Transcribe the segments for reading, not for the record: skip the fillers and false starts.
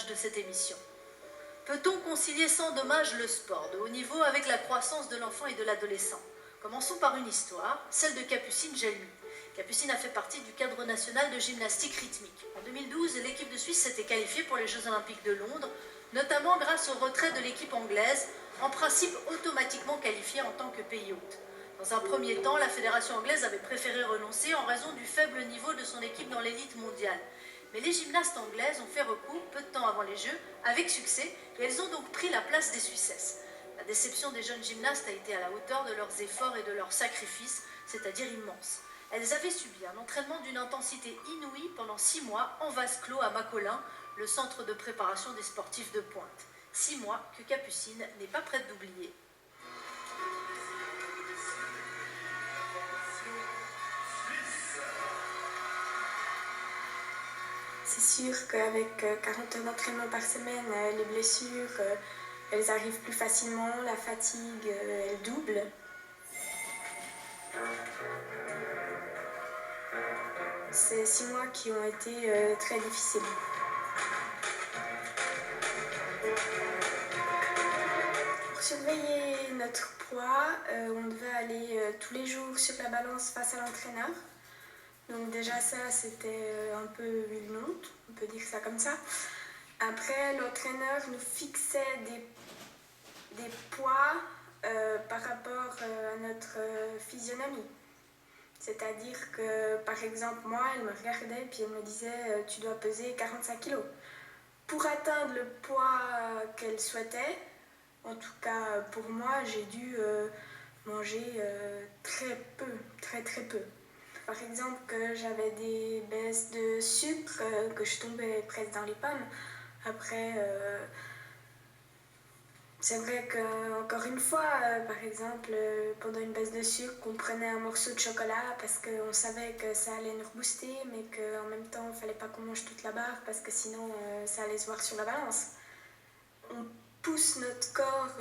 tournage de cette émission. Peut-on concilier sans dommage le sport de haut niveau avec la croissance de l'enfant et de l'adolescent? Commençons par une histoire, celle de Capucine Gelmi. Capucine a fait partie du cadre national de gymnastique rythmique. En 2012, l'équipe de Suisse s'était qualifiée pour les Jeux Olympiques de Londres, notamment grâce au retrait de l'équipe anglaise, en principe automatiquement qualifiée en tant que pays hôte. Dans un premier temps, la fédération anglaise avait préféré renoncer en raison du faible niveau de son équipe dans l'élite mondiale. Mais les gymnastes anglaises ont fait recours peu de temps avant les Jeux, avec succès, et elles ont donc pris la place des Suissesses. La déception des jeunes gymnastes a été à la hauteur de leurs efforts et de leurs sacrifices, c'est-à-dire immense. Elles avaient subi un entraînement d'une intensité inouïe pendant 6 mois en vase clos à Macolin, le centre de préparation des sportifs de pointe. 6 mois que Capucine n'est pas prête d'oublier. C'est sûr qu'avec 40 heures d'entraînement par semaine, les blessures, elles arrivent plus facilement, la fatigue, elle double. C'est 6 mois qui ont été très difficiles. Pour surveiller notre poids, on devait aller tous les jours sur la balance face à l'entraîneur. Donc déjà ça, c'était un peu une honte, on peut dire ça comme ça. Après, l'entraîneur nous fixait des poids par rapport à notre physionomie. C'est-à-dire que, par exemple, moi, elle me regardait et puis elle me disait « tu dois peser 45 kilos ». Pour atteindre le poids qu'elle souhaitait, en tout cas pour moi, j'ai dû manger très peu, très peu. Par exemple, que j'avais des baisses de sucre, que je tombais presque dans les pommes. Après, c'est vrai qu'encore une fois, par exemple, pendant une baisse de sucre, on prenait un morceau de chocolat parce qu'on savait que ça allait nous rebooster, mais qu'en même temps, il ne fallait pas qu'on mange toute la barre parce que sinon, ça allait se voir sur la balance. On pousse notre corps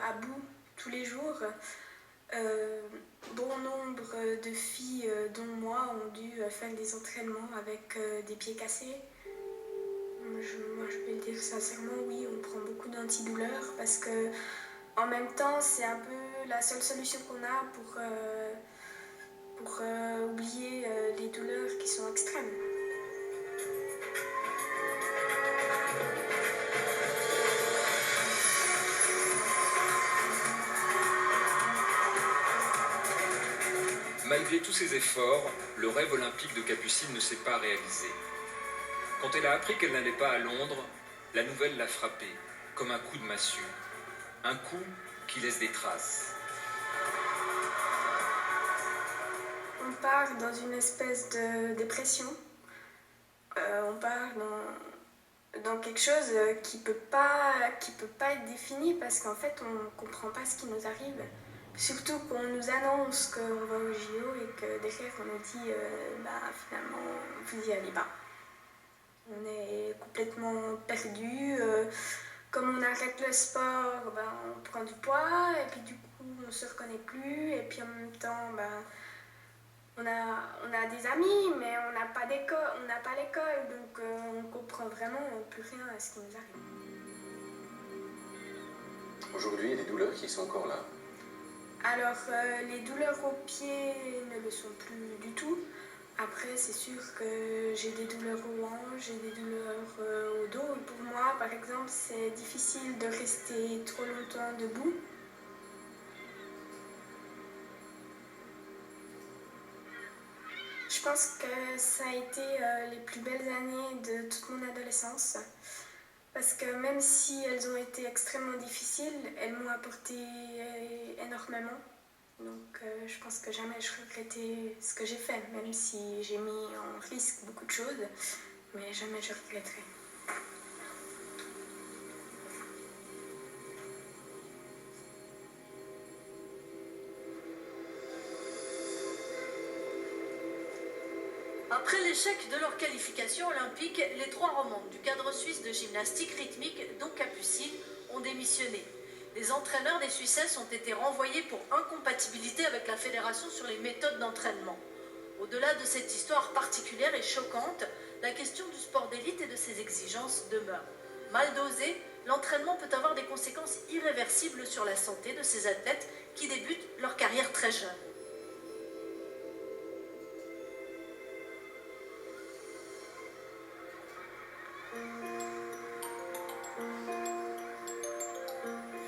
à bout tous les jours. Bon nombre de filles, dont moi, ont dû faire des entraînements avec des pieds cassés. Moi, je peux le dire sincèrement, oui, on prend beaucoup d'antidouleurs parce que, en même temps, c'est un peu la seule solution qu'on a pour oublier les douleurs qui sont extrêmes. Malgré tous ses efforts, le rêve olympique de Capucine ne s'est pas réalisé. Quand elle a appris qu'elle n'allait pas à Londres, la nouvelle l'a frappée, comme un coup de massue. Un coup qui laisse des traces. On part dans une espèce de dépression. On part dans quelque chose qui peut pas être défini parce qu'en fait, on ne comprend pas ce qui nous arrive. Surtout qu'on nous annonce qu'on va au JO et que derrière on nous dit finalement vous n'y allez pas. On est complètement perdu. Comme on arrête le sport, on prend du poids et puis du coup on ne se reconnaît plus. Et puis en même temps, on a des amis mais on n'a pas l'école. Donc on ne comprend vraiment plus rien à ce qui nous arrive. Aujourd'hui, il y a des douleurs qui sont encore là. Alors, les douleurs aux pieds ne le sont plus du tout. Après, c'est sûr que j'ai des douleurs aux hanches, j'ai des douleurs au dos. Pour moi, par exemple, c'est difficile de rester trop longtemps debout. Je pense que ça a été les plus belles années de toute mon adolescence. Parce que même si elles ont été extrêmement difficiles, elles m'ont apporté énormément. Donc je pense que jamais je regrettais ce que j'ai fait, même si j'ai mis en risque beaucoup de choses, mais jamais je regretterai. Après l'échec de leur qualification olympique, les 3 romandes du cadre suisse de gymnastique rythmique, dont Capucine, ont démissionné. Les entraîneurs des Suissesses ont été renvoyés pour incompatibilité avec la fédération sur les méthodes d'entraînement. Au-delà de cette histoire particulière et choquante, la question du sport d'élite et de ses exigences demeure. Mal dosé, l'entraînement peut avoir des conséquences irréversibles sur la santé de ces athlètes qui débutent leur carrière très jeunes.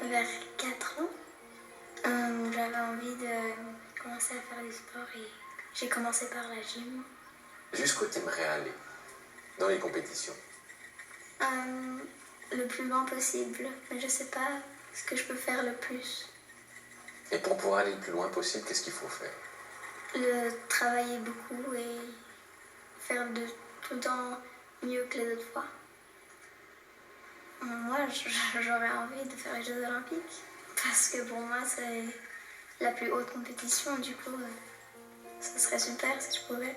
Vers 4 ans, j'avais envie de commencer à faire du sport et j'ai commencé par la gym. Jusqu'où t'aimerais aller dans les compétitions? Le plus loin possible, mais je sais pas ce que je peux faire le plus. Et pour pouvoir aller le plus loin possible, qu'est-ce qu'il faut faire? Travailler beaucoup et faire de tout le temps mieux que les autres fois. Moi, j'aurais envie de faire les Jeux Olympiques parce que pour moi, c'est la plus haute compétition. Du coup, ce serait super si je pouvais.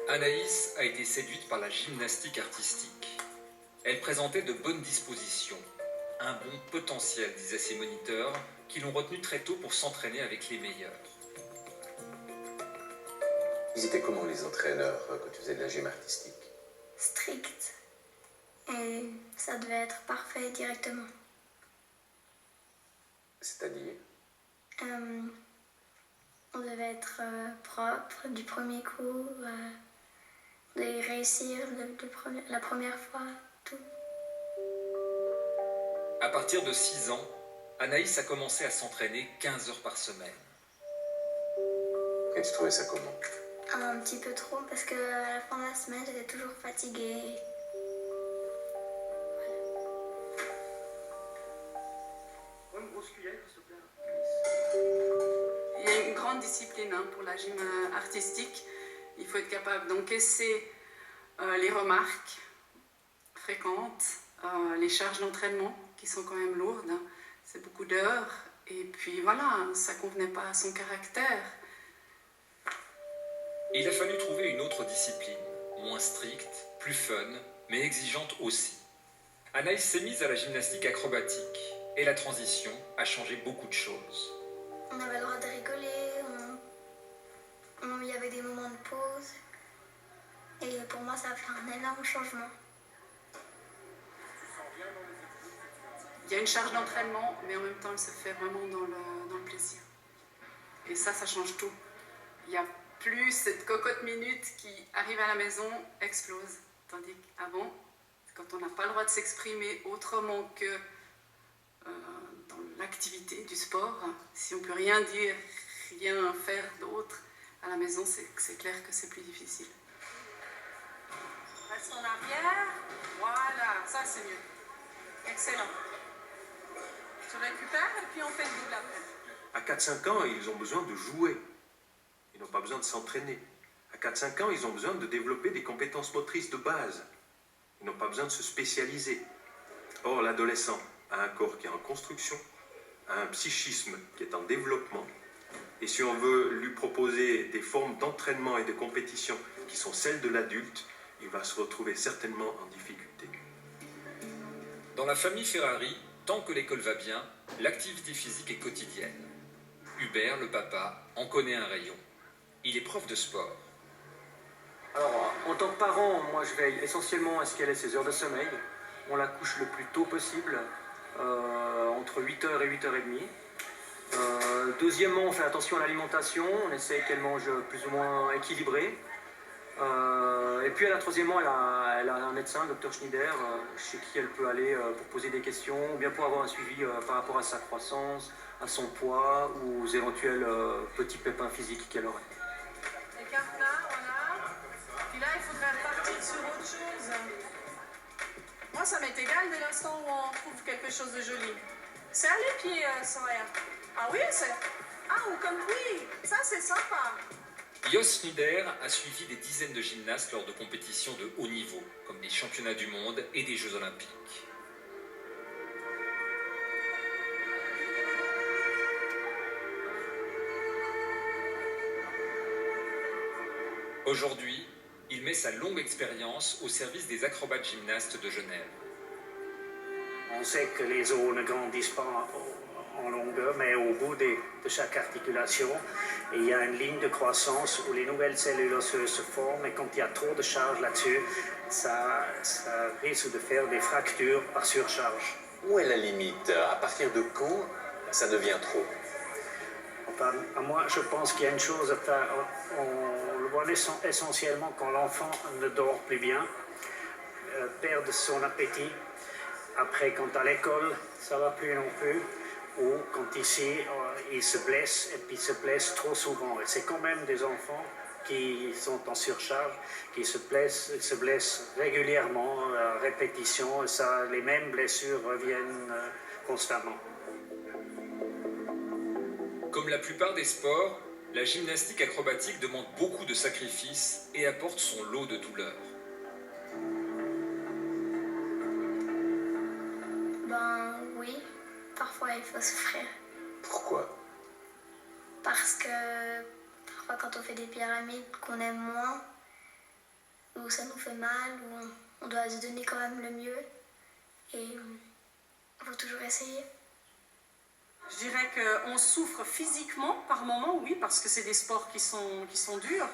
Anaïs a été séduite par la gymnastique artistique. Elle présentait de bonnes dispositions, un bon potentiel, disaient ses moniteurs, qui l'ont retenue très tôt pour s'entraîner avec les meilleurs. Ils étaient comment les entraîneurs quand tu faisais de la gym artistique? Strict. Et ça devait être parfait directement. C'est-à-dire? On devait être propre du premier coup, de réussir la première fois, tout. À partir de 6 ans, Anaïs a commencé à s'entraîner 15 heures par semaine. Et tu trouvais ça comment? Un petit peu trop, parce qu'à la fin de la semaine, j'étais toujours fatiguée. Il y a une grande discipline pour la gym artistique. Il faut être capable d'encaisser les remarques fréquentes, les charges d'entraînement qui sont quand même lourdes. C'est beaucoup d'heures. Et puis voilà, ça ne convenait pas à son caractère. Il a fallu trouver une autre discipline, moins stricte, plus fun, mais exigeante aussi. Anaïs s'est mise à la gymnastique acrobatique et la transition a changé beaucoup de choses. On avait le droit de rigoler, il y avait des moments de pause. Et pour moi, ça a fait un énorme changement. Il y a une charge d'entraînement, mais en même temps, elle se fait vraiment dans le plaisir. Et ça change tout. Il n'y a plus cette cocotte minute qui arrive à la maison, explose. Tandis qu'avant, quand on n'a pas le droit de s'exprimer autrement que dans l'activité du sport, si on ne peut rien dire, rien faire d'autre, à la maison, c'est clair que c'est plus difficile. Reste en arrière. Voilà, ça c'est mieux. Excellent. Tu récupères et puis on fait le double après. À 4-5 ans, ils ont besoin de jouer. Ils n'ont pas besoin de s'entraîner. À 4-5 ans, ils ont besoin de développer des compétences motrices de base. Ils n'ont pas besoin de se spécialiser. Or, l'adolescent a un corps qui est en construction, a un psychisme qui est en développement. Et si on veut lui proposer des formes d'entraînement et de compétition qui sont celles de l'adulte, il va se retrouver certainement en difficulté. Dans la famille Ferrari, tant que l'école va bien, l'activité physique est quotidienne. Hubert, le papa, en connaît un rayon. Il est prof de sport. Alors, en tant que parent, moi je veille essentiellement à ce qu'elle ait ses heures de sommeil. On la couche le plus tôt possible, entre 8h et 8h30. Deuxièmement, on fait attention à l'alimentation, on essaie qu'elle mange plus ou moins équilibré. Et puis troisièmement, elle a un médecin, le Dr Schneider, chez qui elle peut aller pour poser des questions, ou bien pour avoir un suivi par rapport à sa croissance, à son poids, ou aux éventuels petits pépins physiques qu'elle aurait. Écarte là, voilà. Puis là, il faudrait repartir sur autre chose. Moi, ça m'est égal dès l'instant où on trouve quelque chose de joli. Serre les pieds, Soraya. Ah oui, c'est... Ah, ou comme oui, ça c'est sympa. Jos Schneider a suivi des dizaines de gymnastes lors de compétitions de haut niveau, comme les championnats du monde et des Jeux Olympiques. Aujourd'hui, il met sa longue expérience au service des acrobates gymnastes de Genève. On sait que les os ne grandissent pas en longueur, mais au bout de chaque articulation. Et il y a une ligne de croissance où les nouvelles cellules osseuses se forment, et quand il y a trop de charge là-dessus, ça risque de faire des fractures par surcharge. Où est la limite? À partir de quand ça devient trop? Enfin, moi, je pense qu'il y a une chose, enfin, on le voit essentiellement quand l'enfant ne dort plus bien, perd son appétit. Après, quand à l'école, ça ne va plus non plus. Ou quand ici, il se blesse, et puis il se blesse trop souvent. Et c'est quand même des enfants qui sont en surcharge, qui se blessent régulièrement, à répétition, et ça, les mêmes blessures reviennent constamment. Comme la plupart des sports, la gymnastique acrobatique demande beaucoup de sacrifices et apporte son lot de douleurs. Ben oui, parfois il faut souffrir. Pourquoi? Parce que parfois quand on fait des pyramides qu'on aime moins, ou ça nous fait mal, ou on doit se donner quand même le mieux, et il faut toujours essayer. Je dirais qu'on souffre physiquement par moment, oui, parce que c'est des sports qui sont durs.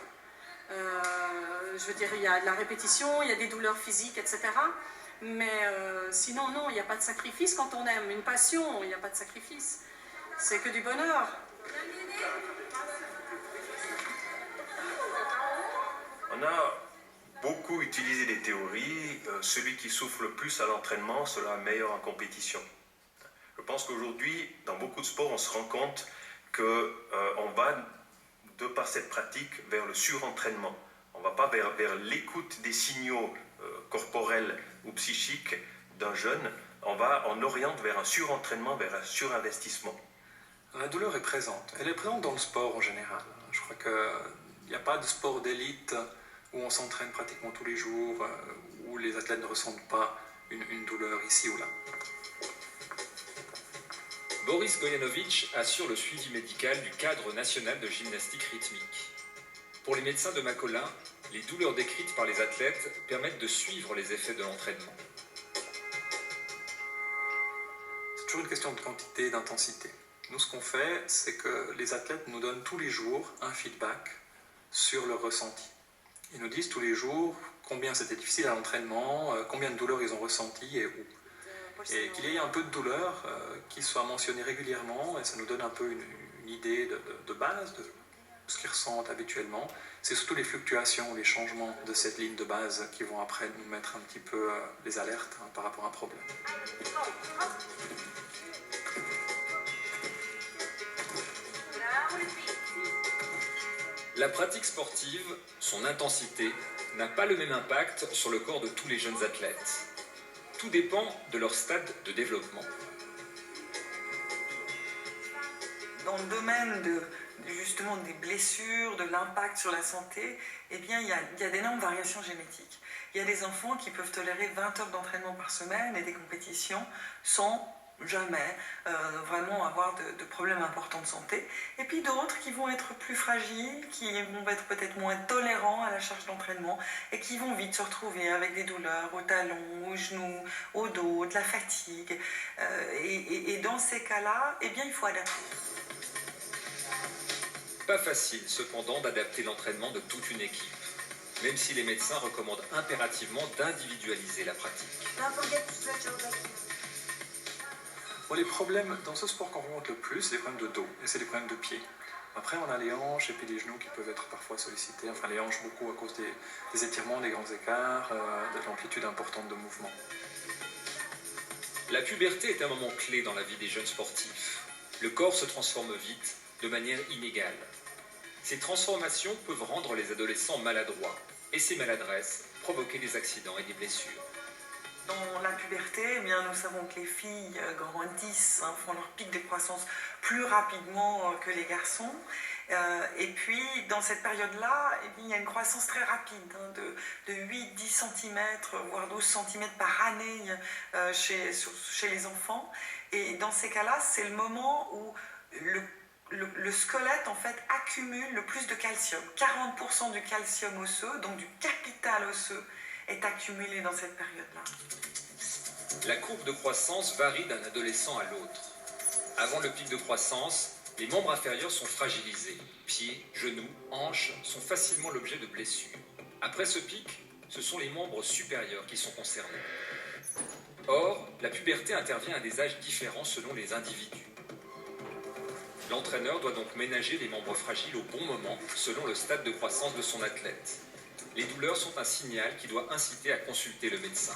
Je veux dire, il y a de la répétition, il y a des douleurs physiques, etc. Mais sinon, non, il n'y a pas de sacrifice quand on aime une passion, il n'y a pas de sacrifice. C'est que du bonheur. On a beaucoup utilisé des théories. Celui qui souffre le plus à l'entraînement sera meilleur en compétition. Je pense qu'aujourd'hui, dans beaucoup de sports, on se rend compte qu'on va, de par cette pratique, vers le surentraînement. On ne va pas vers l'écoute des signaux corporels ou psychiques d'un jeune. On oriente vers un surentraînement, vers un surinvestissement. La douleur est présente. Elle est présente dans le sport en général. Je crois qu'il n'y a pas de sport d'élite où on s'entraîne pratiquement tous les jours, où les athlètes ne ressentent pas une douleur ici ou là. Boris Gojanovic assure le suivi médical du cadre national de gymnastique rythmique. Pour les médecins de Macolin, les douleurs décrites par les athlètes permettent de suivre les effets de l'entraînement. C'est toujours une question de quantité et d'intensité. Nous, ce qu'on fait, c'est que les athlètes nous donnent tous les jours un feedback sur leur ressenti. Ils nous disent tous les jours combien c'était difficile à l'entraînement, combien de douleurs ils ont ressenti et où. Et qu'il y ait un peu de douleur qui soit mentionné régulièrement, et ça nous donne un peu une idée de base de ce qu'ils ressentent habituellement. C'est surtout les fluctuations, les changements de cette ligne de base qui vont après nous mettre un petit peu les alertes par rapport à un problème. La pratique sportive, son intensité, n'a pas le même impact sur le corps de tous les jeunes athlètes. Tout dépend de leur stade de développement. Dans le domaine justement des blessures, de l'impact sur la santé, eh bien, il y a d'énormes variations génétiques. Il y a des enfants qui peuvent tolérer 20 heures d'entraînement par semaine et des compétitions sans jamais vraiment avoir de problèmes importants de santé. Et puis d'autres qui vont être plus fragiles, qui vont être peut-être moins tolérants à la charge d'entraînement et qui vont vite se retrouver avec des douleurs au talon, aux genoux, au dos, de la fatigue. Et dans ces cas-là, eh bien, il faut adapter. Pas facile, cependant, d'adapter l'entraînement de toute une équipe, même si les médecins recommandent impérativement d'individualiser la pratique. Bon, les problèmes dans ce sport qu'on remonte le plus, c'est les problèmes de dos et c'est les problèmes de pied. Après, on a les hanches et puis les genoux qui peuvent être parfois sollicités. Enfin, les hanches beaucoup à cause des étirements, des grands écarts, de l'amplitude importante de mouvement. La puberté est un moment clé dans la vie des jeunes sportifs. Le corps se transforme vite, de manière inégale. Ces transformations peuvent rendre les adolescents maladroits et ces maladresses provoquer des accidents et des blessures. Dans la puberté, eh bien, nous savons que les filles grandissent, font leur pic de croissance plus rapidement que les garçons. Et puis, dans cette période-là, eh bien, il y a une croissance très rapide, de 8-10 cm, voire 12 cm par année chez les enfants. Et dans ces cas-là, c'est le moment où le squelette en fait accumule le plus de calcium. 40% du calcium osseux, donc du capital osseux, est accumulé dans cette période-là. La courbe de croissance varie d'un adolescent à l'autre. Avant le pic de croissance, les membres inférieurs sont fragilisés. Pieds, genoux, hanches sont facilement l'objet de blessures. Après ce pic, ce sont les membres supérieurs qui sont concernés. Or, la puberté intervient à des âges différents selon les individus. L'entraîneur doit donc ménager les membres fragiles au bon moment, selon le stade de croissance de son athlète. Les douleurs sont un signal qui doit inciter à consulter le médecin.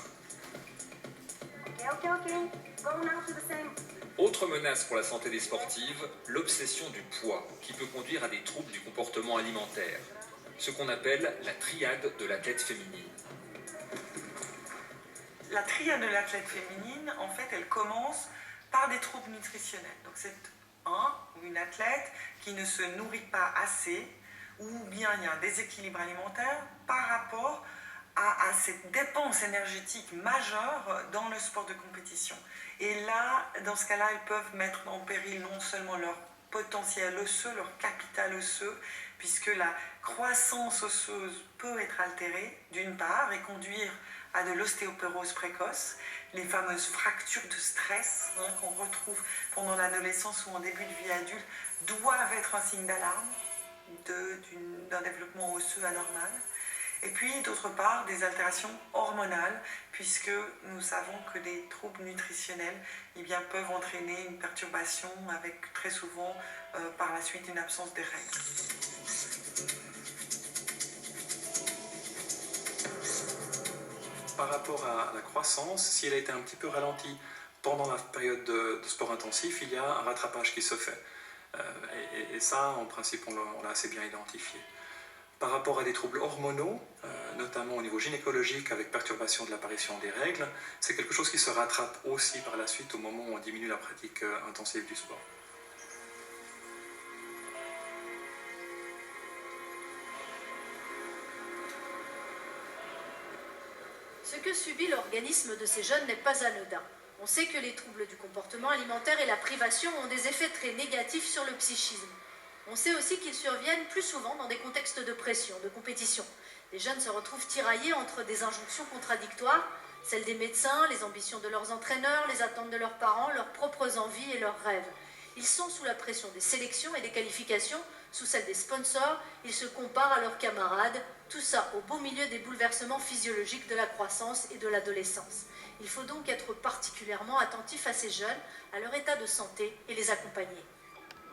Autre menace pour la santé des sportives, l'obsession du poids, qui peut conduire à des troubles du comportement alimentaire, ce qu'on appelle la triade de l'athlète féminine. La triade de l'athlète féminine, en fait, elle commence par des troubles nutritionnels. Donc c'est un ou une athlète qui ne se nourrit pas assez, ou bien il y a un déséquilibre alimentaire par rapport à cette dépense énergétique majeure dans le sport de compétition. Et là, dans ce cas-là, elles peuvent mettre en péril non seulement leur potentiel osseux, leur capital osseux, puisque la croissance osseuse peut être altérée, d'une part, et conduire à de l'ostéoporose précoce, les fameuses fractures de stress qu'on retrouve pendant l'adolescence ou en début de vie adulte, doivent être un signe d'alarme d'un développement osseux anormal. Et puis, d'autre part, des altérations hormonales, puisque nous savons que les troubles nutritionnels peuvent entraîner une perturbation avec très souvent, par la suite, une absence de règles. Par rapport à la croissance, si elle a été un petit peu ralentie pendant la période de sport intensif, il y a un rattrapage qui se fait. Et ça, en principe, on l'a assez bien identifié. Par rapport à des troubles hormonaux, notamment au niveau gynécologique avec perturbation de l'apparition des règles, c'est quelque chose qui se rattrape aussi par la suite au moment où on diminue la pratique intensive du sport. Ce que subit l'organisme de ces jeunes n'est pas anodin. On sait que les troubles du comportement alimentaire et la privation ont des effets très négatifs sur le psychisme. On sait aussi qu'ils surviennent plus souvent dans des contextes de pression, de compétition. Les jeunes se retrouvent tiraillés entre des injonctions contradictoires, celles des médecins, les ambitions de leurs entraîneurs, les attentes de leurs parents, leurs propres envies et leurs rêves. Ils sont sous la pression des sélections et des qualifications, sous celle des sponsors, ils se comparent à leurs camarades, tout ça au beau milieu des bouleversements physiologiques de la croissance et de l'adolescence. Il faut donc être particulièrement attentif à ces jeunes, à leur état de santé et les accompagner.